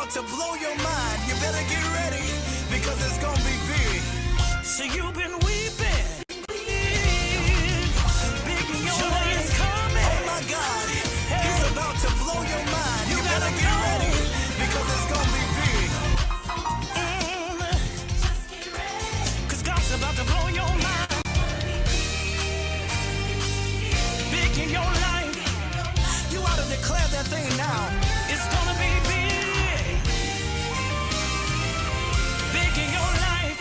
about to blow your mind. You better get ready because it's gonna be big. So you've been weeping. Big in your joy is coming. Oh my God, he's about to blow your mind. You better get ready because it's gonna be big. Cause God's about to blow your mind. Big in your life. You ought to declare that thing now. It's gonna be big. Big in your life.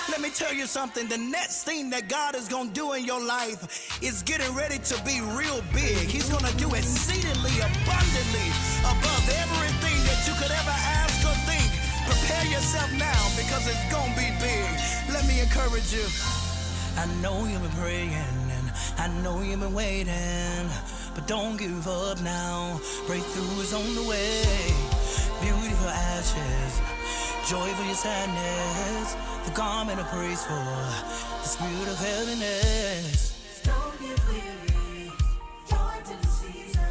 Let me tell you something. The next thing that God is gonna do in your life is getting ready to be real big. He's gonna do exceedingly abundantly above everything that you could ever ask or think. Prepare yourself now because it's gonna be big. Let me encourage you. I know you've been praying and I know you've been waiting, but don't give up now. Breakthrough is on the way. Beauty for ashes, joy for your sadness, the garment of praise for the spirit of heaviness. Don't get weary, joy to the season,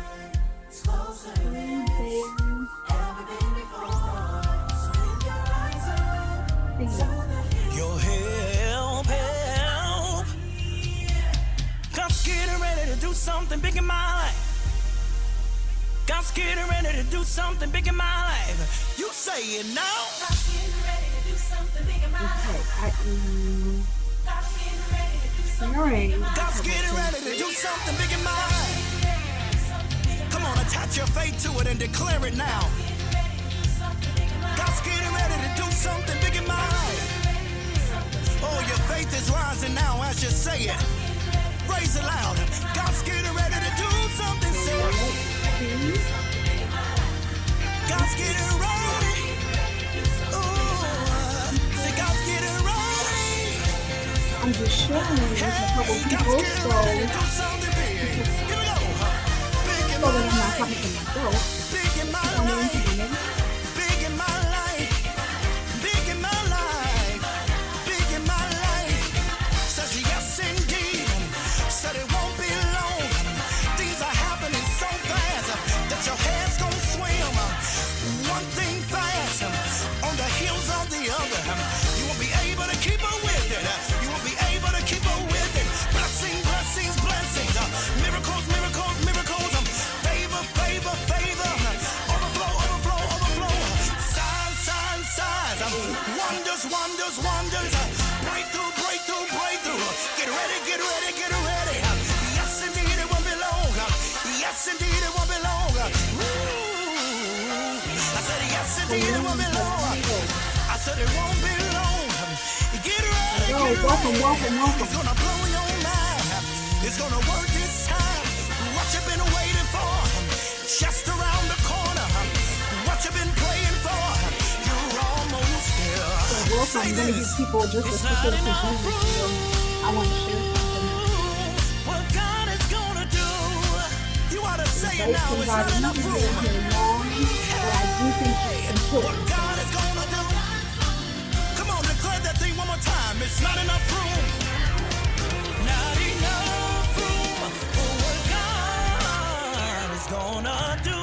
it's closer than it's ever been before. Swing your eyes up, Your help. God's getting ready to do something big in my life. God's getting ready to do something big in my life. You say it now. God's getting ready to do something big in my life. God's getting ready to do something big in my life. God's getting ready to do something big in my life. Come on, attach your faith to it and declare it now. God's getting ready to do something big in my life. Oh, your faith is rising now as you say it. Praise it loud. God's getting ready to do something serious. God's getting ready. Ooh, say God's getting ready. I'm just sharing it with a couple people, so Ready to do something big. Here we go. Big in that my I'm not life. talking to myself. Big in my I'm life. into Big in my life. Big in my life. Big in my life. Says yes indeed. Said it won't be long. Things are happening so fast that your head's gonna swim. One thing fast on the heels of the other. You won't be able to keep up with it. You won't be able to keep up with it. Blessings, blessings, blessings. Miracles, miracles, miracles. Favor, favor, favor. Overflow, overflow, overflow. Signs, signs, signs. Wonders, wonders, wonders. Breakthrough, breakthrough, breakthrough. Get ready, get ready, get ready. Yes, indeed, it won't be long. Yes, indeed, it won't be long. I said, yes, indeed, it won't be long. I said, it won't be long. Get ready, get ready. welcome. It's gonna blow your mind. It's gonna work this time. What you've been waiting for, just around the corner. What you've been praying for, you're almost there. Welcome. I'm going to give people just a specific reason. I want to share something. What God is gonna do, you ought to say it Based now. on It's God, not you've enough been room. here long, but I do think it's What important. God is gonna do. Come on, declare that thing one more time. It's not enough room. Not enough room for what God is gonna do.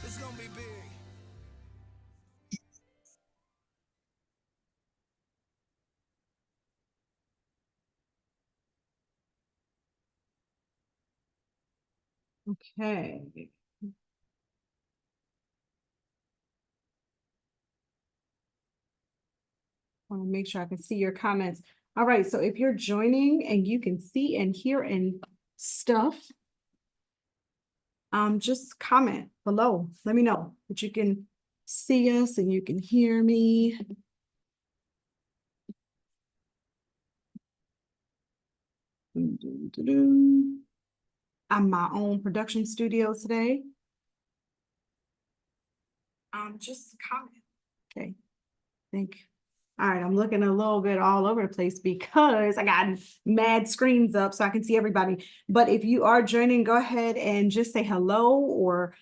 It's gonna be big. Okay. I want to make sure I can see your comments. All right, so if you're joining and you can see and hear and stuff, just comment below. Let me know that you can see us and you can hear me. I'm my own production studio today. Just comment. Okay, thank you. All right, I'm looking a little bit all over the place because I got mad screens up so I can see everybody. But if you are joining, go ahead and just say hello or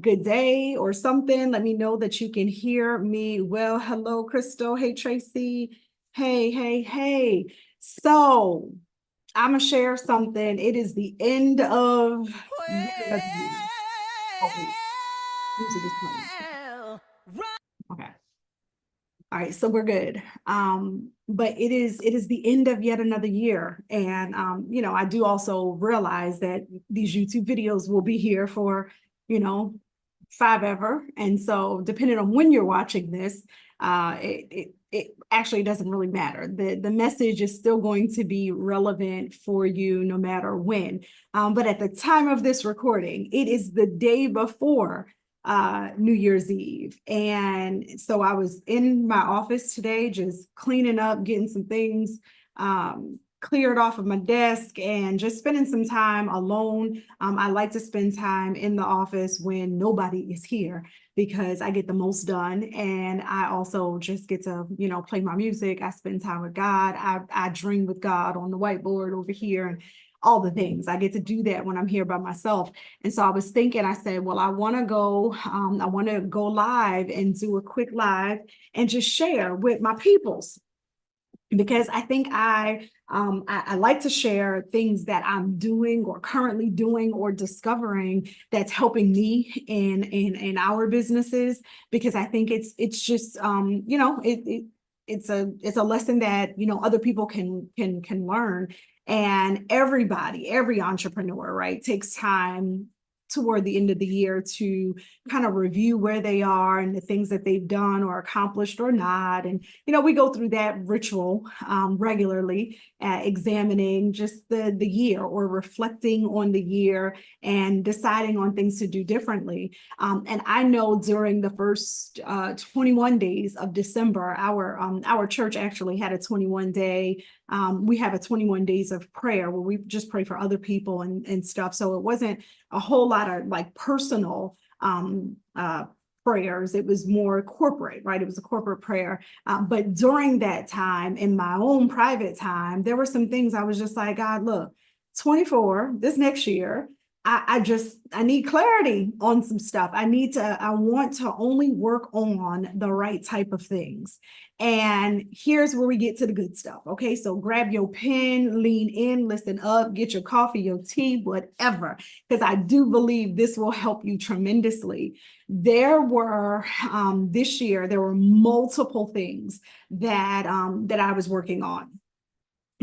good day or something. Let me know that you can hear me well. Hello, Crystal. Hey, Tracy. Hey. So I'm gonna share something. It is the end of Music is playing. Well, Okay. All right, so we're good. But it is the end of yet another year. And I do also realize that these YouTube videos will be here for, you know, forever. And so depending on when you're watching this, it actually doesn't really matter. The message is still going to be relevant for you no matter when. But at the time of this recording, it is the day before New Year's Eve. And so I was in my office today, just cleaning up, getting some things cleared off of my desk and just spending some time alone. I like to spend time in the office when nobody is here because I get the most done. And I also just get to, play my music. I spend time with God. I dream with God on the whiteboard over here and all the things. I get to do that when I'm here by myself. And so I was thinking, I said, well, I want to go live and do a quick live and just share with my peoples, because I think I like to share things that I'm doing or currently doing or discovering that's helping me in our businesses, because I think it's just it's a lesson that other people can learn. And every entrepreneur, right, takes time toward the end of the year to kind of review where they are and the things that they've done or accomplished or not. And, we go through that ritual regularly, examining just the year or reflecting on the year and deciding on things to do differently. And I know during the first 21 days of December, our church actually had a 21-day. We have a 21 days of prayer where we just pray for other people and stuff. So it wasn't a whole lot of like personal prayers. It was more corporate, right? It was a corporate prayer. But during that time, in my own private time, there were some things I was just like, God, look, 24, this next year, I need clarity on some stuff. I want to only work on the right type of things. And here's where we get to the good stuff. Okay, so grab your pen, lean in, listen up, get your coffee, your tea, whatever, because I do believe this will help you tremendously. This year, there were multiple things that I was working on,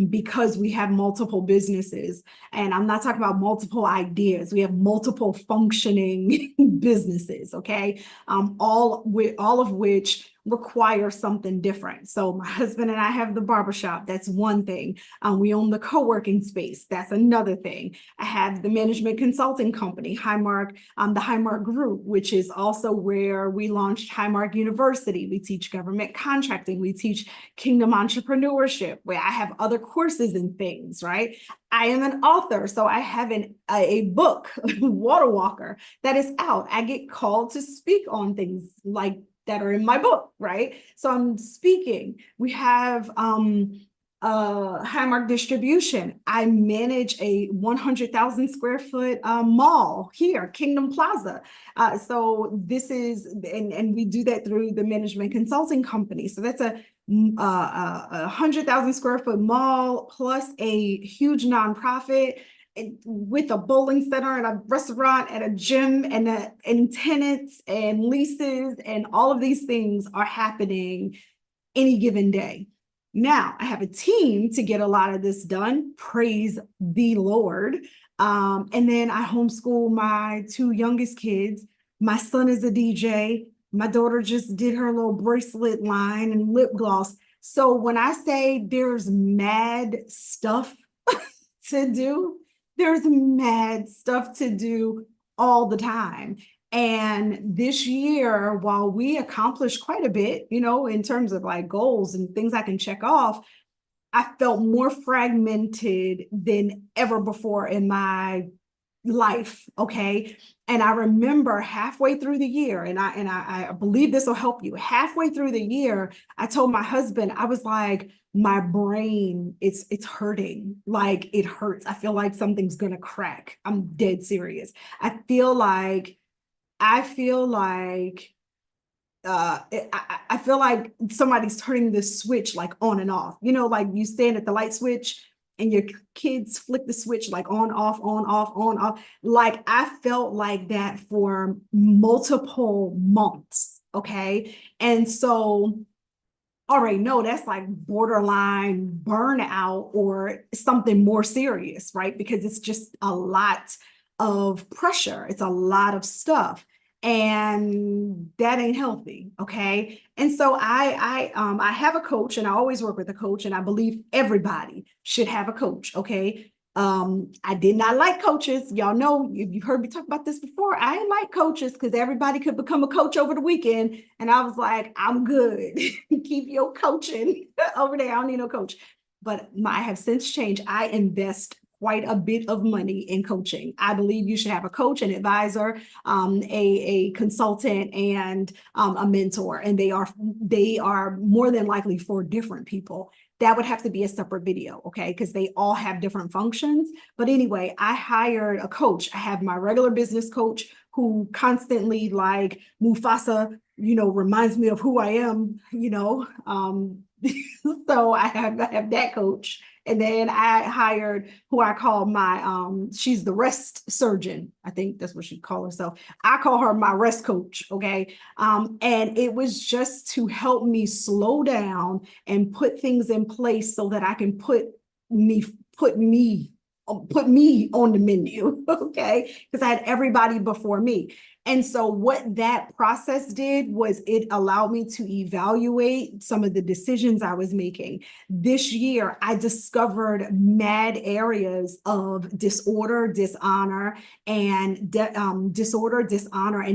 because we have multiple businesses, and I'm not talking about multiple ideas. We have multiple functioning businesses, okay? All of which require something different. So my husband and I have the barbershop. That's one thing. We own the co-working space. That's another thing. I have the management consulting company, Highmark, the Highmark Group, which is also where we launched Highmark University. We teach government contracting. We teach kingdom entrepreneurship, where I have other courses and things, right? I am an author, so I have a book, Water Walker, that is out. I get called to speak on things like that are in my book, right? So I'm speaking. We have Highmark Distribution. I manage a 100,000 square foot mall here, Kingdom Plaza. So this is, and we do that through the management consulting company. So that's a 100,000 square foot mall plus a huge nonprofit with a bowling center and a restaurant and a gym and tenants and leases, and all of these things are happening any given day. Now I have a team to get a lot of this done. Praise the Lord. And then I homeschool my two youngest kids. My son is a DJ. My daughter just did her little bracelet line and lip gloss. So when I say there's mad stuff to do, there's mad stuff to do all the time. And this year, while we accomplished quite a bit, in terms of like goals and things I can check off, I felt more fragmented than ever before in my life. Okay. And I remember halfway through the year, and I believe this will help you. Halfway through the year, I told my husband, I was like, my brain, it's hurting. Like it hurts. I feel like something's gonna crack. I'm dead serious. I feel like I feel like somebody's turning this switch like on and off, like you stand at the light switch and your kids flick the switch like on, off, on, off, on, off. Like I felt like that for multiple months. Okay. And so already know that's like borderline burnout or something more serious, right? Because it's just a lot of pressure. It's a lot of stuff. And that ain't healthy. Okay. And so I have a coach, and I always work with a coach, and I believe everybody should have a coach. Okay. I did not like coaches. Y'all know, you've heard me talk about this before. I didn't like coaches because everybody could become a coach over the weekend. And I was like, I'm good. Keep your coaching over there. I don't need no coach. But I have since changed. I invest quite a bit of money in coaching. I believe you should have a coach, an advisor, a consultant, and a mentor. And they are more than likely for different people. That would have to be a separate video, okay? Because they all have different functions. But anyway, I hired a coach. I have my regular business coach who constantly, like Mufasa, reminds me of who I am, So I have that coach. And then I hired who I call my, she's the rest surgeon. I think that's what she calls herself. I call her my rest coach, okay? And it was just to help me slow down and put things in place so that I can put me on the menu, okay? Because I had everybody before me. And so what that process did was it allowed me to evaluate some of the decisions I was making. This year, I discovered mad areas of disorder, dishonor, and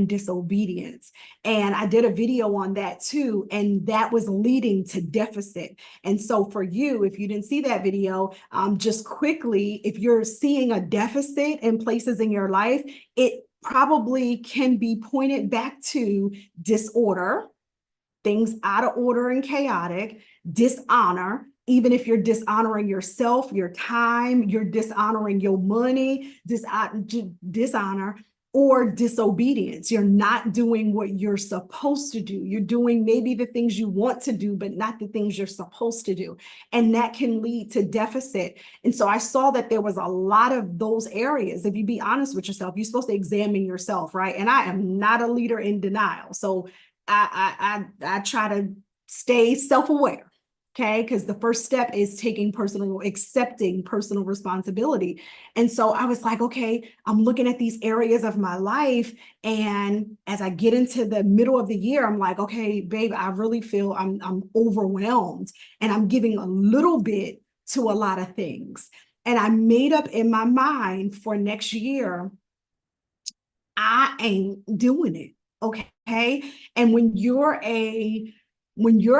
disobedience. And I did a video on that too, and that was leading to deficit. And so for you, if you didn't see that video, just quickly, if you're seeing a deficit in places in your life, it probably can be pointed back to disorder, things out of order and chaotic, dishonor, even if you're dishonoring yourself, your time, you're dishonoring your money, dishonor, or disobedience. You're not doing what you're supposed to do. You're doing maybe the things you want to do, but not the things you're supposed to do. And that can lead to deficit. And so I saw that there was a lot of those areas. If you be honest with yourself, you're supposed to examine yourself, right? And I am not a leader in denial. So I try to stay self-aware. Okay, because the first step is accepting personal responsibility. And so I was like, okay, I'm looking at these areas of my life. And as I get into the middle of the year, I'm like, okay, babe, I really feel I'm overwhelmed, and I'm giving a little bit to a lot of things. And I made up in my mind for next year, I ain't doing it. Okay. And when you're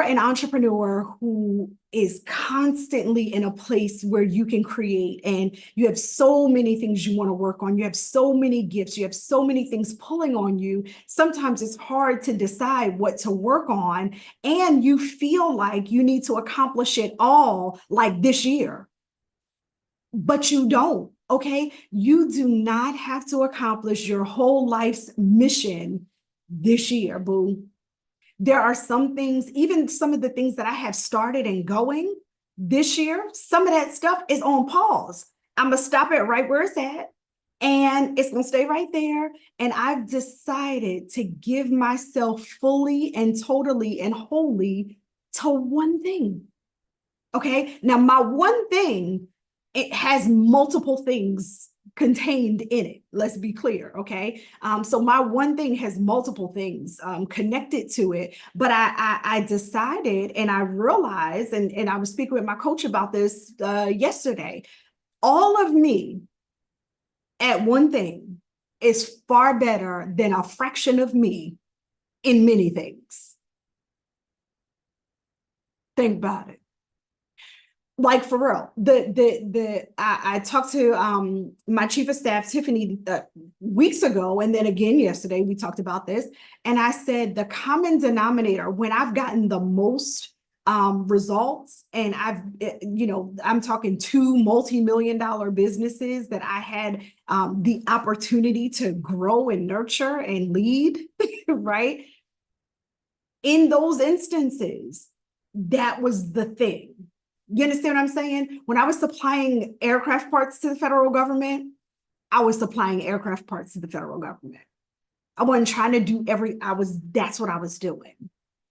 an entrepreneur who is constantly in a place where you can create, and you have so many things you want to work on, you have so many gifts, you have so many things pulling on you, sometimes it's hard to decide what to work on, and you feel like you need to accomplish it all like this year. But you don't, okay? You do not have to accomplish your whole life's mission this year, boo. There are some things, even some of the things that I have started and going this year, some of that stuff is on pause. I'm going to stop it right where it's at, and it's going to stay right there. And I've decided to give myself fully and totally and wholly to one thing. Okay. Now, my one thing, it has multiple things contained in it. Let's be clear. Okay. So my one thing has multiple things connected to it, but I decided, and I realized, and I was speaking with my coach about this yesterday, all of me at one thing is far better than a fraction of me in many things. Think about it. Like for real, I talked to my chief of staff, Tiffany, weeks ago, and then again yesterday, we talked about this. And I said, the common denominator, when I've gotten the most results, and I'm talking 2 multi-million-dollar businesses that I had the opportunity to grow and nurture and lead, right? In those instances, that was the thing. You understand what I'm saying? When I was supplying aircraft parts to the federal government, I was supplying aircraft parts to the federal government. I wasn't trying to do that's what I was doing.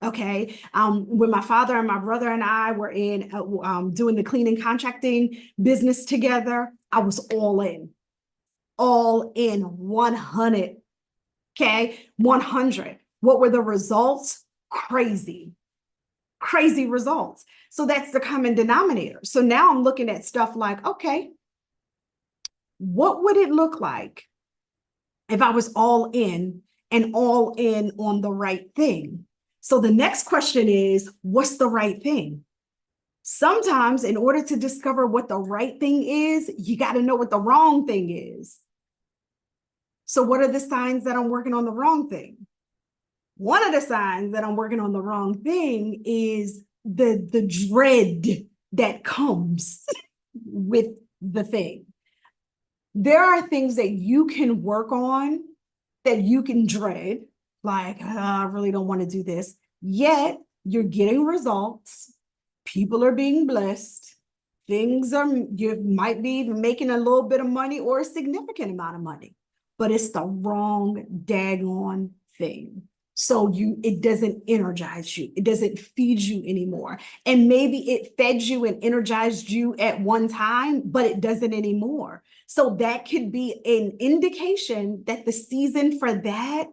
Okay. When my father and my brother and I were in doing the cleaning contracting business together, I was all in 100. Okay. 100. What were the results? Crazy results. So that's the common denominator. So now I'm looking at stuff like, okay, what would it look like if I was all in and all in on the right thing? So the next question is, what's the right thing? Sometimes in order to discover what the right thing is, you got to know what the wrong thing is. So what are the signs that I'm working on the wrong thing? One of the signs that I'm working on the wrong thing is the dread that comes with the thing. There are things that you can work on that you can dread, like, I really don't want to do this, yet you're getting results. People are being blessed. You might be making a little bit of money or a significant amount of money, but it's the wrong daggone thing. So it doesn't energize you. It doesn't feed you anymore. And maybe it fed you and energized you at one time, but it doesn't anymore. So that could be an indication that the season for that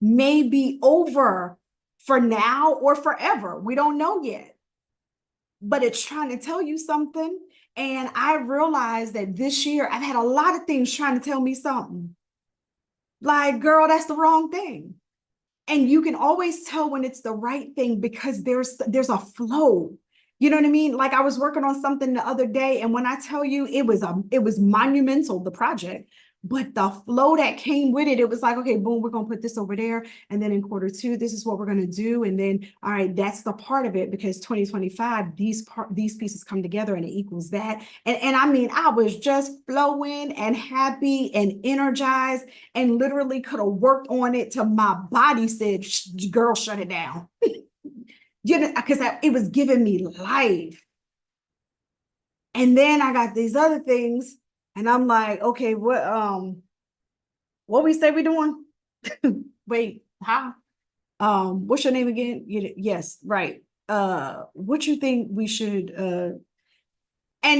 may be over for now or forever. We don't know yet, but it's trying to tell you something. And I realized that this year I've had a lot of things trying to tell me something. Like, girl, that's the wrong thing. And you can always tell when it's the right thing because there's a flow. You know what I mean? Like I was working on something the other day, and when I tell you it was monumental, the project, but the flow that came with it, it was like, okay, boom, we're gonna put this over there. And then in Q2, this is what we're gonna do. And then, all right, that's the part of it because 2025, these pieces come together and it equals that. And I mean, I was just flowing and happy and energized and literally could have worked on it till my body said, girl, shut it down. You know, because it was giving me life. And then I got these other things, and I'm like, okay, what we say we doing? Wait, how? What's your name again? Yes, right. What you think we should and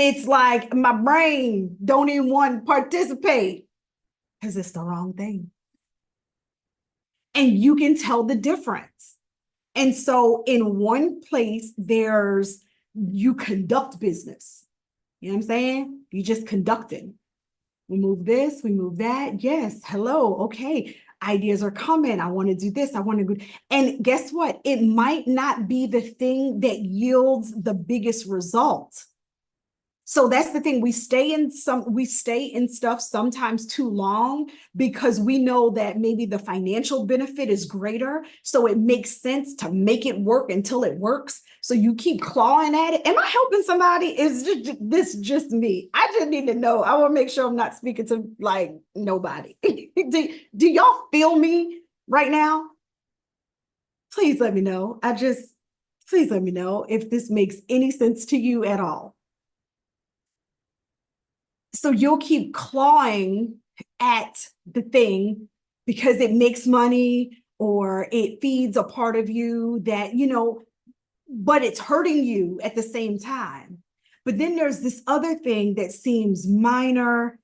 it's like my brain don't even want to participate because it's the wrong thing. And you can tell the difference. And so in one place, you conduct business. You know what I'm saying? You just conducting. We move this, we move that. Yes, hello, okay. Ideas are coming. I want to do this. I want to go. And guess what? It might not be the thing that yields the biggest result. So that's the thing. We stay in stuff sometimes too long because we know that maybe the financial benefit is greater. So it makes sense to make it work until it works. So you keep clawing at it. Am I helping somebody? Is this just me? I just need to know. I want to make sure I'm not speaking to like nobody. Do y'all feel me right now? Please let me know. Please let me know if this makes any sense to you at all. So you'll keep clawing at the thing because it makes money or it feeds a part of you that, but it's hurting you at the same time. But then there's this other thing that seems minor,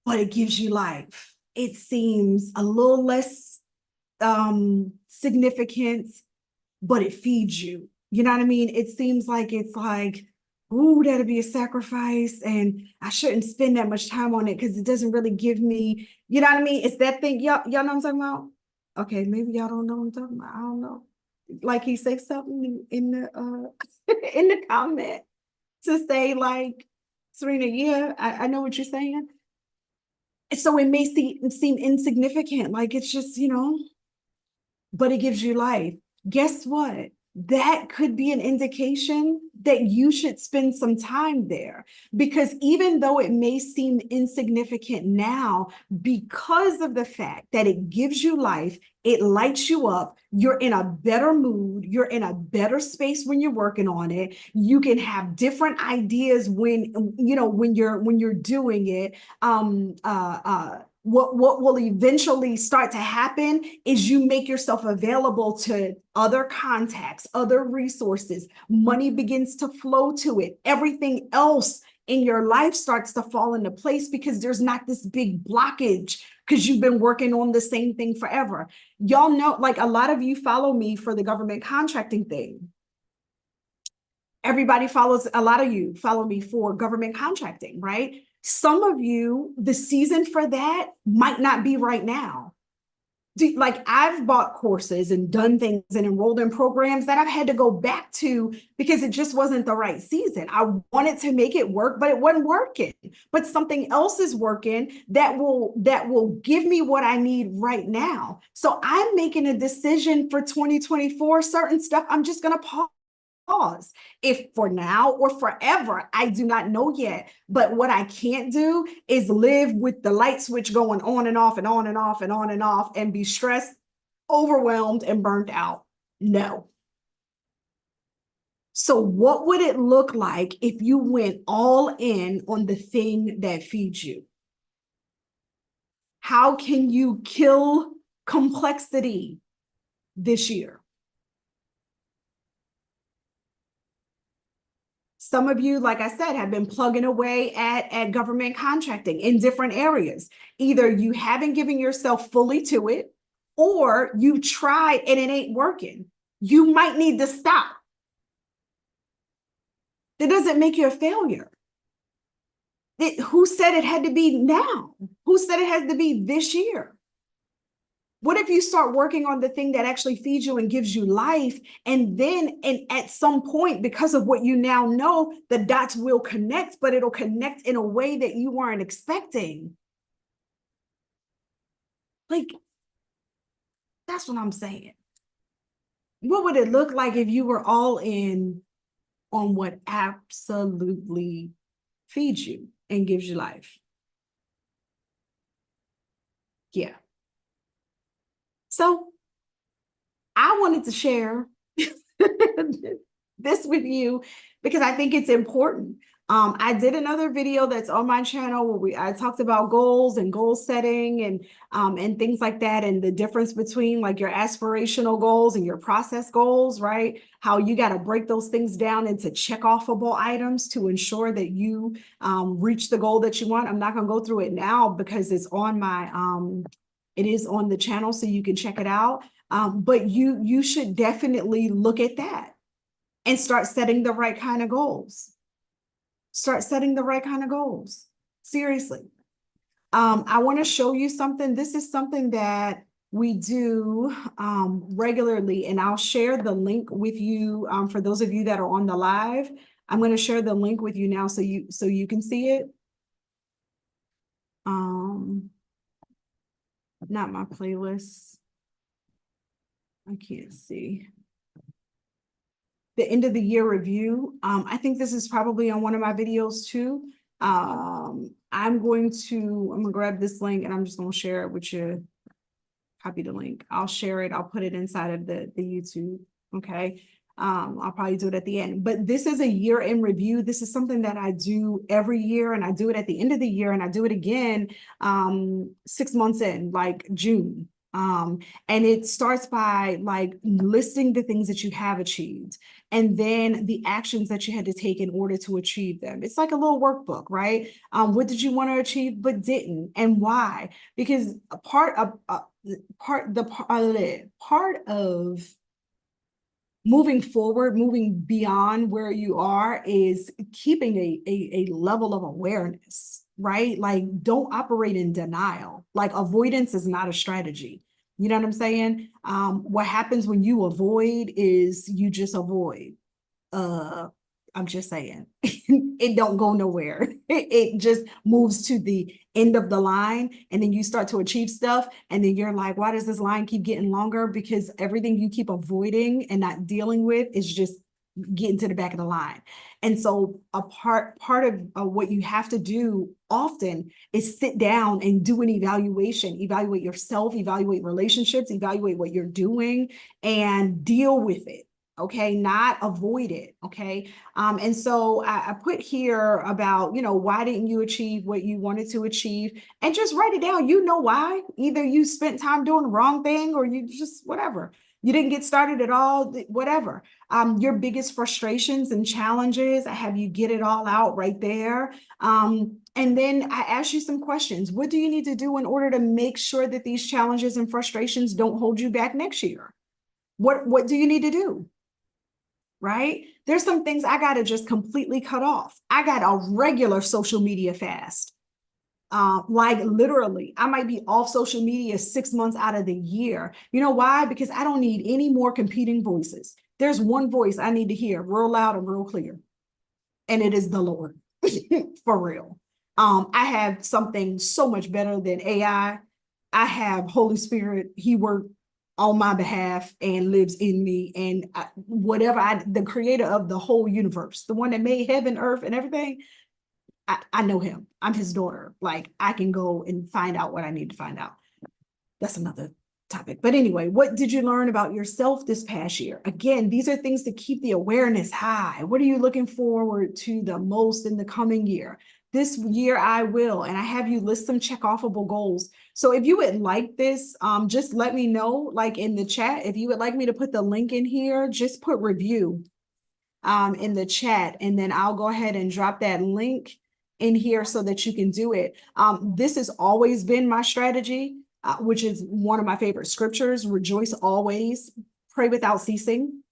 but it gives you life. It seems a little less significant, but it feeds you. You know what I mean? It seems like it's like, ooh, that'll be a sacrifice, and I shouldn't spend that much time on it because it doesn't really give me, you know what I mean? It's that thing. Y'all know what I'm talking about? Okay, maybe y'all don't know what I'm talking about. I don't know. Like he said something in the in the comment to say like, Sirena, yeah, I know what you're saying. So it may seem insignificant, like it's just, but it gives you life. Guess what? that could be an indication that you should spend some time there. Because even though it may seem insignificant now, because of the fact that it gives you life, it lights you up, you're in a better mood, you're in a better space when you're working on it. You can have different ideas when, when you're doing it. What will eventually start to happen is you make yourself available to other contacts, other resources. Money begins to flow to it. Everything else in your life starts to fall into place because there's not this big blockage because you've been working on the same thing forever. Y'all know, like, a lot of you follow me for the government contracting thing. A lot of you follow me for government contracting, right? Some of you, the season for that might not be right now. Like, I've bought courses and done things and enrolled in programs that I've had to go back to because it just wasn't the right season. I wanted to make it work, but it wasn't working. But something else is working that will give me what I need right now. So I'm making a decision for 2024, certain stuff I'm just going to pause. If for now or forever, I do not know yet. But what I can't do is live with the light switch going on and off and on and off and on and off and be stressed, overwhelmed, and burnt out. No. So what would it look like if you went all in on the thing that feeds you? How can you kill complexity this year? Some of you, like I said, have been plugging away at government contracting in different areas. Either you haven't given yourself fully to it, or you tried and it ain't working. You might need to stop. That doesn't make you a failure. Who said it had to be now? Who said it has to be this year? What if you start working on the thing that actually feeds you and gives you life, and at some point, because of what you now know, the dots will connect, but it'll connect in a way that you weren't expecting. Like, that's what I'm saying. What would it look like if you were all in on what absolutely feeds you and gives you life? Yeah. So I wanted to share this with you because I think it's important. I did another video that's on my channel where I talked about goals and goal setting and things like that, and the difference between like your aspirational goals and your process goals, right? How you got to break those things down into check-offable items to ensure that you reach the goal that you want. I'm not going to go through it now because it's on my it is on the channel, so you can check it out. But you should definitely look at that and start setting the right kind of goals. Start setting the right kind of goals. Seriously. I want to show you something. This is something that we do regularly, and I'll share the link with you for those of you that are on the live. I'm going to share the link with you now so you can see it. Not my playlist. I can't see. The end of the year review. I think this is probably on one of my videos too. I'm gonna grab this link and I'm just gonna share it with you. Copy the link. I'll share it. I'll put it inside of the YouTube. Okay. I'll probably do it at the end, but this is a year in review. This is something that I do every year, and I do it at the end of the year, and I do it again 6 months in, like June. And it starts by like listing the things that you have achieved and then the actions that you had to take in order to achieve them. It's like a little workbook, right? What did you want to achieve but didn't, and why? Because part of moving forward, moving beyond where you are, is keeping a level of awareness, right? Like, don't operate in denial. Like, avoidance is not a strategy. You know what I'm saying? What happens when you avoid is you just avoid. I'm just saying, it don't go nowhere. It just moves to the end of the line, and then you start to achieve stuff, and then you're like, why does this line keep getting longer? Because everything you keep avoiding and not dealing with is just getting to the back of the line. And so a part of what you have to do often is sit down and do an evaluation, evaluate yourself, evaluate relationships, evaluate what you're doing, and deal with it. Okay, not avoid it. Okay. And so I put here about, why didn't you achieve what you wanted to achieve? And just write it down. You know why? Either you spent time doing the wrong thing, or you just whatever. You didn't get started at all, whatever. Your biggest frustrations and challenges, I have you get it all out right there. And then I ask you some questions. What do you need to do in order to make sure that these challenges and frustrations don't hold you back next year? What do you need to do? Right? There's some things I got to just completely cut off. I got a regular social media fast. Like literally, I might be off social media 6 months out of the year. You know why? Because I don't need any more competing voices. There's one voice I need to hear real loud and real clear, and it is the Lord. For real. I have something so much better than AI. I have Holy Spirit. He worked on my behalf and lives in me, and the creator of the whole universe, the one that made heaven, earth, and everything. I know him. I'm his daughter. Like, I can go and find out what I need to find out. That's another topic. But anyway, what did you learn about yourself this past year? Again, these are things to keep the awareness high. What are you looking forward to the most in the coming year? This year I will, and I have you list some check-offable goals. So if you would like this, just let me know, like in the chat. If you would like me to put the link in here, just put review in the chat, and then I'll go ahead and drop that link in here so that you can do it. This has always been my strategy, which is one of my favorite scriptures: rejoice always, pray without ceasing,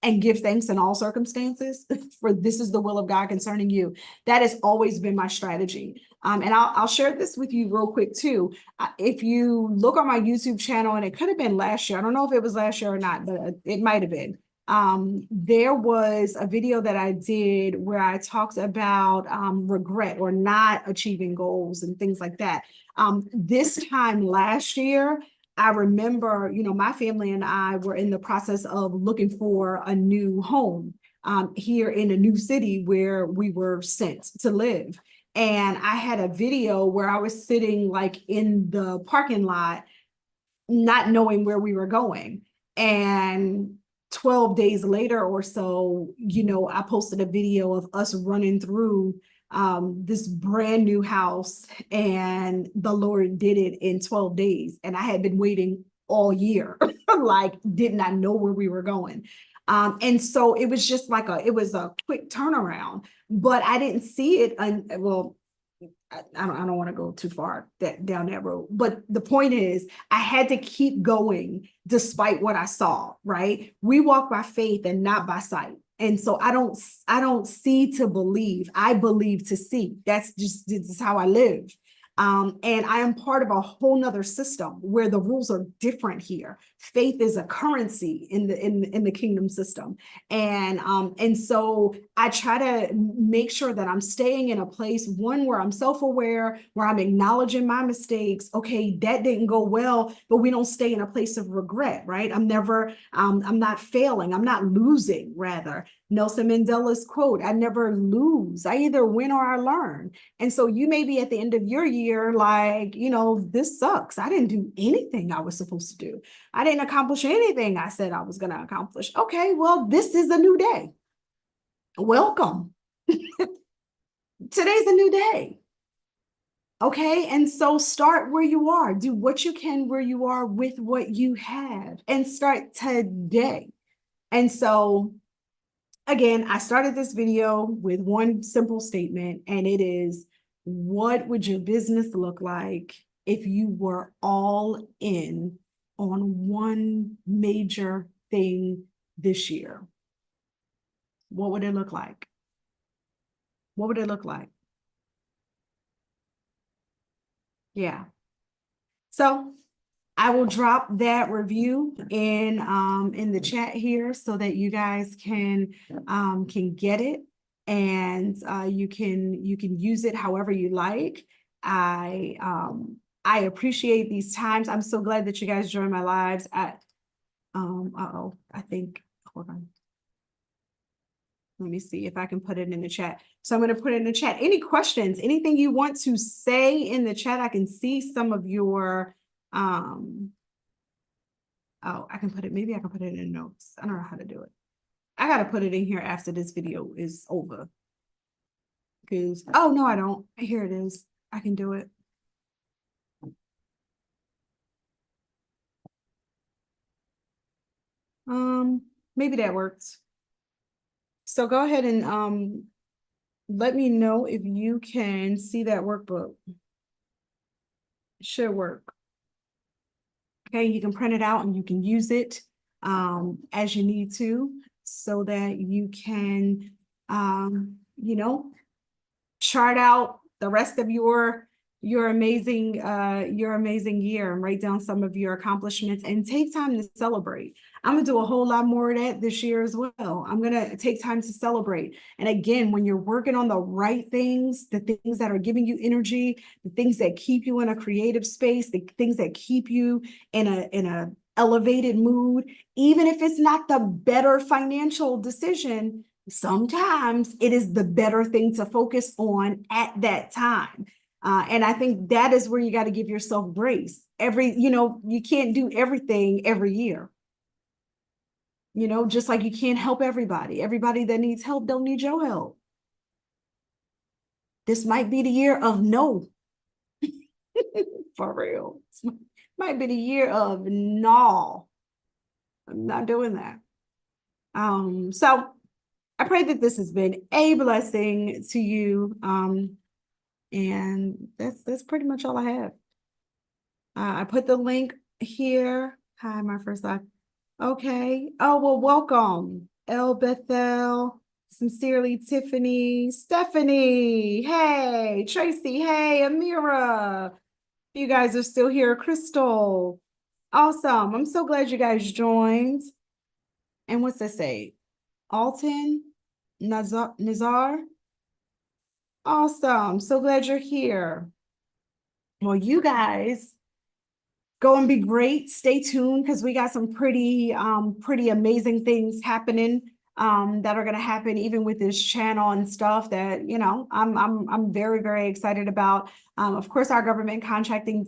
and give thanks in all circumstances, for this is the will of God concerning you. That has always been my strategy. And I'll share this with you real quick too. If you look on my YouTube channel, and it could have been last year, I don't know if it was last year or not, but it might have been. There was a video that I did where I talked about regret or not achieving goals and things like that. This time last year, I remember, my family and I were in the process of looking for a new home here in a new city where we were sent to live. And I had a video where I was sitting like in the parking lot, not knowing where we were going. And 12 days later or so, I posted a video of us running through this brand new house, and the Lord did it in 12 days. And I had been waiting all year, like, did not know where we were going. And so it was just like it was a quick turnaround, but I didn't see it. I don't want to go too far down that road, but the point is, I had to keep going despite what I saw, right? We walk by faith and not by sight. And so I don't see to believe, I believe to see. This is how I live. And I am part of a whole nother system where the rules are different here. Faith is a currency in the kingdom system. And so I try to make sure that I'm staying in a place, one, where I'm self-aware, where I'm acknowledging my mistakes. Okay, that didn't go well, but we don't stay in a place of regret, right? I'm not failing. I'm not losing, rather. Nelson Mandela's quote, I never lose. I either win or I learn. And so you may be at the end of your year like, this sucks. I didn't do anything I was supposed to do. I didn't accomplish anything I said I was going to accomplish. Okay, well, this is a new day. Welcome. Today's a new day. Okay, and so start where you are. Do what you can where you are with what you have, and start today. And so, again, I started this video with one simple statement, and it is, what would your business look like if you were all in on one major thing this year? What would it look like? What would it look like? Yeah. So I will drop that review in the chat here so that you guys can get it. and you can use it however you like. I appreciate these times. I'm so glad that you guys join my lives. I think, hold on. Let me see if I can put it in the chat. So I'm going to put it in the chat. Any questions, anything you want to say in the chat? I can see some of your, oh, I can put it, maybe I can put it in notes. I don't know how to do it. I got to put it in here after this video is over. Because, oh, no, I don't. Here it is. I can do it. Maybe that works. So go ahead and let me know if you can see that workbook. It should work. Okay, you can print it out and you can use it as you need to, so that you can you know, chart out the rest of your amazing year, and write down some of your accomplishments and take time to celebrate. I'm gonna do a whole lot more of that this year as well. I'm gonna take time to celebrate. And again, when you're working on the right things, the things that are giving you energy, the things that keep you in a creative space, the things that keep you in a elevated mood, even if it's not the better financial decision, sometimes it is the better thing to focus on at that time. And I think that is where you got to give yourself grace. You can't do everything every year. Just like you can't help everybody. Everybody that needs help don't need your help. This might be the year of no. For real. This might be the year of no. I'm not doing that. So I pray that this has been a blessing to you. And that's pretty much all I have. I put the link here. Hi, my first live. Okay. Oh, well, welcome. El Bethel, sincerely, Tiffany, Stephanie. Hey, Tracy. Hey, Amira. You guys are still here. Crystal. Awesome. I'm so glad you guys joined. And what's that say? Alton, Nazar. Awesome. So glad you're here. Well, you guys go and be great. Stay tuned because we got some pretty amazing things happening that are going to happen even with this channel and stuff that I'm very, very excited about. Of course, our government contracting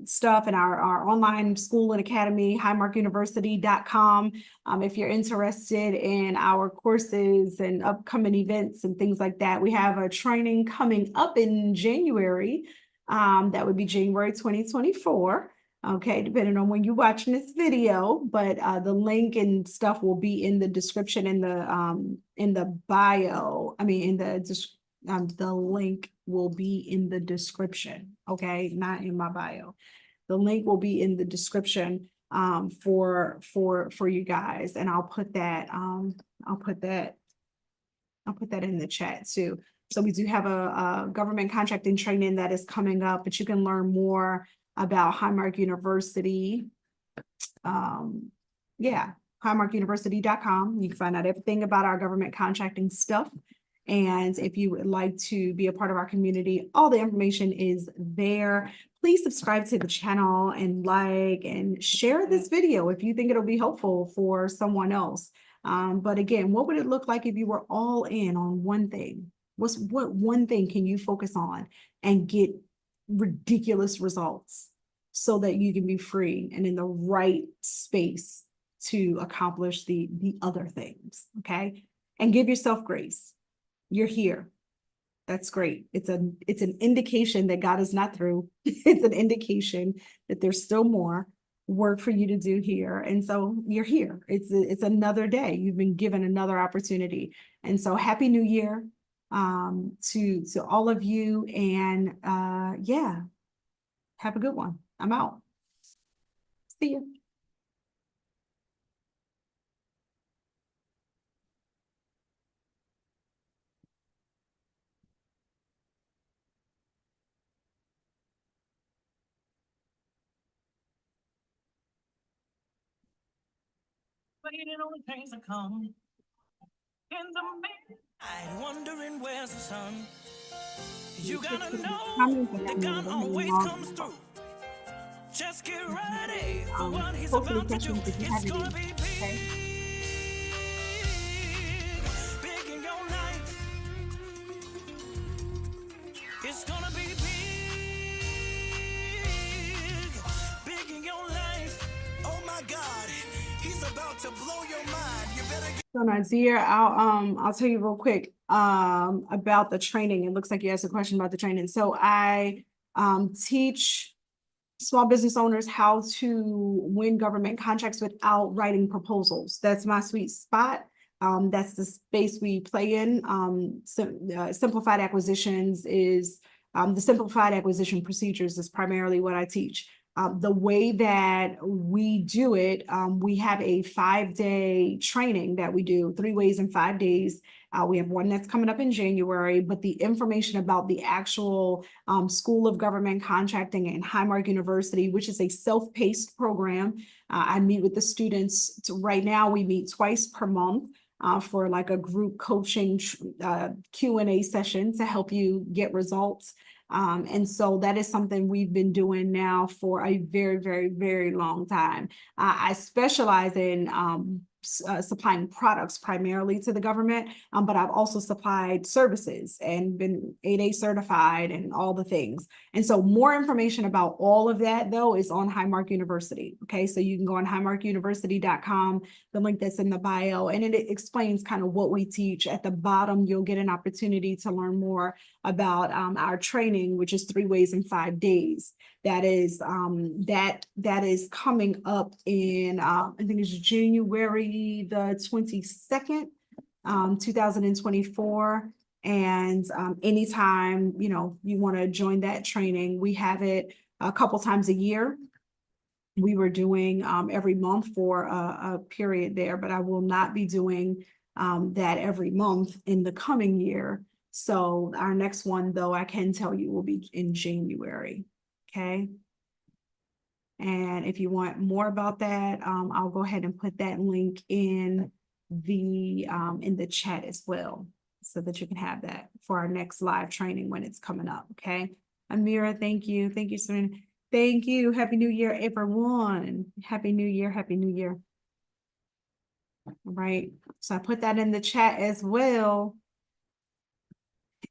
stuff and our online school and academy, highmarkuniversity.com. If you're interested in our courses and upcoming events and things like that, we have a training coming up in January. That would be January 2024. Okay, depending on when you're watching this video, but the link and stuff will be in the description in the bio. I mean, the link will be in the description. Okay, not in my bio. The link will be in the description for you guys, and I'll put that in the chat too. So we do have a government contracting training that is coming up, but you can learn more about Highmark University. Highmarkuniversity.com. You can find out everything about our government contracting stuff. And if you would like to be a part of our community, all the information is there. Please subscribe to the channel and like and share this video if you think it'll be helpful for someone else. But again, what would it look like if you were all in on one thing? What one thing can you focus on and get ridiculous results so that you can be free and in the right space to accomplish the other things? Okay. And give yourself grace. You're here. That's great. It's an indication that God is not through. It's an indication that there's still more work for you to do here. And so you're here. It's another day. You've been given another opportunity. And so happy New Year to all of you. And yeah, have a good one. I'm out. See you. Waiting on things to come. I'm wondering where's the sun. You You check gotta for the know comments, and that I'm gonna God go ahead and always log comes off. through. Just get ready for what he's Hopefully about to do. questions if you have It's any. gonna be Okay. big in your life. It's gonna be big in your life. Oh my God, he's about to blow your mind. You better get. So Nazir, I'll tell you real quick about the training. It looks like you asked a question about the training. So I teach small business owners how to win government contracts without writing proposals. That's my sweet spot. That's the space we play in. Simplified acquisitions is the simplified acquisition procedures is primarily what I teach. The way that we do it, we have a 5-day training that we do 3 ways in 5 days. We have one that's coming up in January, but the information about the actual School of Government Contracting and Highmark University, which is a self-paced program. I meet with the students. Right now, we meet twice per month for like a group coaching Q&A session to help you get results. And so that is something we've been doing now for a very, very, very long time. I specialize in supplying products primarily to the government, but I've also supplied services and been 8A certified and all the things. And so more information about all of that, though, is on Highmark University. Okay, so you can go on highmarkuniversity.com, the link that's in the bio, and it explains kind of what we teach. At the bottom, you'll get an opportunity to learn more about our training, which is 3 ways in 5 days. That is that is coming up in I think it's January the 22nd, 2024. And anytime you want to join that training, we have it a couple times a year. We were doing every month for a period there, but I will not be doing that every month in the coming year. So our next one, though, I can tell you will be in January. Okay. And if you want more about that, I'll go ahead and put that link in the chat as well, so that you can have that for our next live training when it's coming up. Okay. Amira, thank you. Thank you, Sirena. Thank you. Happy New Year, everyone. Happy New Year. Happy New Year. All right. So I put that in the chat as well.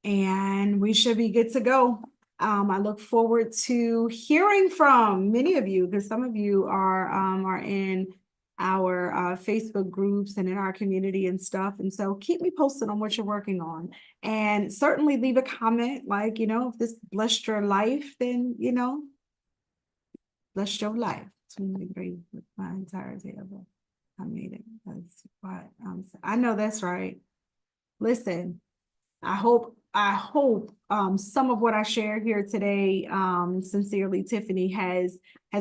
And we should be good to go. I look forward to hearing from many of you, because some of you are in our Facebook groups and in our community and stuff. And so keep me posted on what you're working on. And certainly leave a comment, like, if this blessed your life, then, blessed your life. 23 with my entirety of it. I made it. That's what I know that's right. Listen, I hope some of what I shared here today, sincerely, Tiffany, has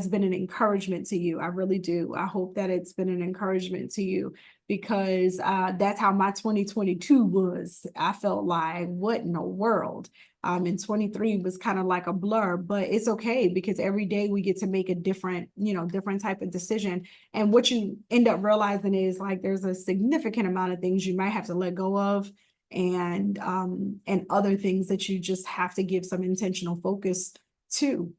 been an encouragement to you. I really do. I hope that it's been an encouragement to you, because that's how my 2022 was. I felt like, what in the world? And 23 was kind of like a blur, but it's okay, because every day we get to make a different type of decision. And what you end up realizing is, like, there's a significant amount of things you might have to let go of, and other things that you just have to give some intentional focus to.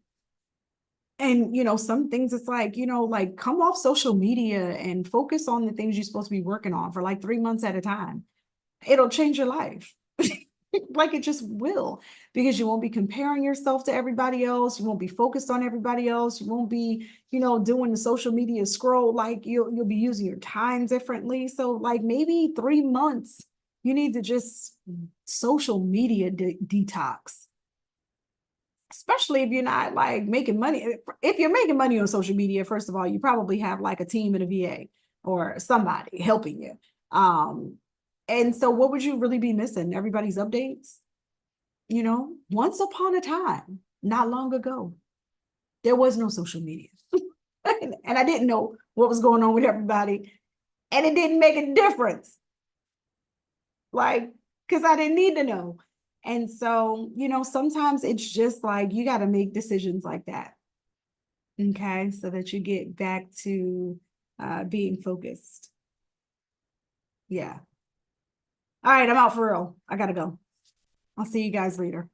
And some things, it's like, like, come off social media and focus on the things you're supposed to be working on for like 3 months at a time. It'll change your life. Like, it just will, because you won't be comparing yourself to everybody else. You won't be focused on everybody else. You won't be, doing the social media scroll. Like, you'll be using your time differently. So, like, maybe 3 months, you need to just social media detox. Especially if you're not like making money. If you're making money on social media, first of all, you probably have like a team and a VA or somebody helping you. And so what would you really be missing? Everybody's updates? Once upon a time, not long ago, there was no social media. And I didn't know what was going on with everybody. And it didn't make a difference. Like, because I didn't need to know. And so, sometimes it's just like, you got to make decisions like that. Okay. So that you get back to being focused. Yeah. All right, I'm out for real. I gotta go. I'll see you guys later.